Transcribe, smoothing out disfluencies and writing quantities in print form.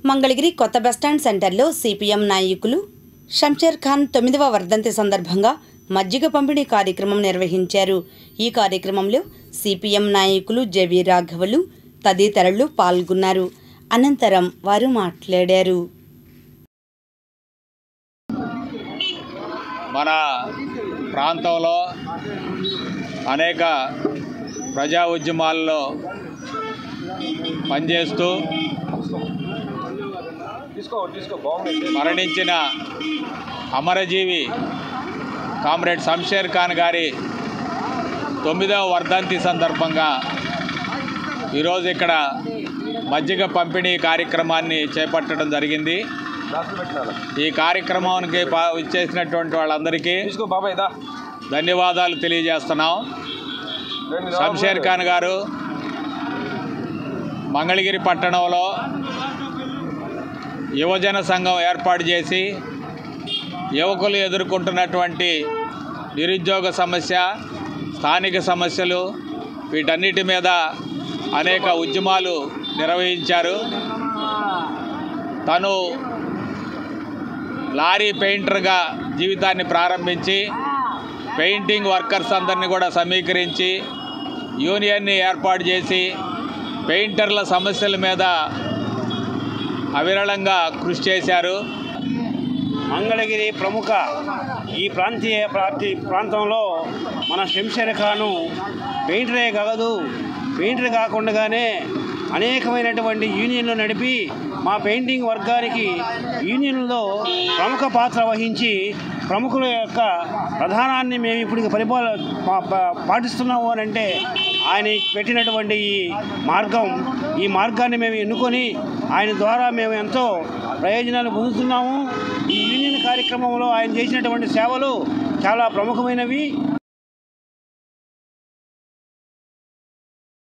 మంగళగిరి కొత్త బస్టాండ్ సెంటర్లో సిపిఎం నాయకులు షంషేర్ ఖాన్ 9వ వర్ధంతి సందర్భంగా మజ్జిగ పంపిణీ కార్యక్రమం నిర్వహించారు. ఈ కార్యక్రమంలో సిపిఎం నాయకులు జెవి రాఘవులు తదితరులు పాల్గొన్నారు. అనంతరం వారు మాట్లాడారు. మన ప్రాంతంలో అనేక ప్రజా ఉద్యమాల్లో పనిచేస్తూ మరణించిన అమరజీవి కామ్రేడ్ షంషేర్ ఖాన్ గారి 9వ వర్ధంతి సందర్భంగా ఈరోజు ఇక్కడ మజ్జిగ పంపిణీ కార్యక్రమాన్ని చేపట్టడం జరిగింది. ఈ కార్యక్రమానికి ఇచ్చేసినటువంటి వాళ్ళందరికీ ధన్యవాదాలు తెలియజేస్తున్నాం. షంషేర్ ఖాన్ గారు మంగళగిరి పట్టణంలో యువజన సంఘం ఏర్పాటు చేసి యువకులు ఎదుర్కొంటున్నటువంటి నిరుద్యోగ సమస్య, స్థానిక సమస్యలు వీటన్నిటి మీద అనేక ఉద్యమాలు నిర్వహించారు. తను లారీ పెయింటర్గా జీవితాన్ని ప్రారంభించి పెయింటింగ్ వర్కర్స్ అందరినీ కూడా సమీకరించి యూనియన్ని ఏర్పాటు చేసి పెయింటర్ల సమస్యల మీద అవిరళంగా కృషి చేశారు. మంగళగిరి ప్రముఖ ఈ ప్రాంతంలో మన షంషేర్ ఖాను పెయింటరే కాదు, పెయింటర్ కాకుండానే అనేకమైనటువంటి యూనియన్లు నడిపి మా పెయింటింగ్ వర్గానికి యూనియన్లో ప్రముఖ పాత్ర వహించి ప్రముఖుల యొక్క ప్రధానాన్ని మేము ఇప్పుడు పాటిస్తున్నాము అని అంటే ఆయన పెట్టినటువంటి ఈ మార్గాన్ని మేము ఎన్నుకొని ఆయన ద్వారా మేము ఎంతో ప్రయోజనాలు పొందుతున్నాము. ఈ యూనియన్ కార్యక్రమంలో ఆయన చేసినటువంటి సేవలు చాలా ప్రముఖమైనవి.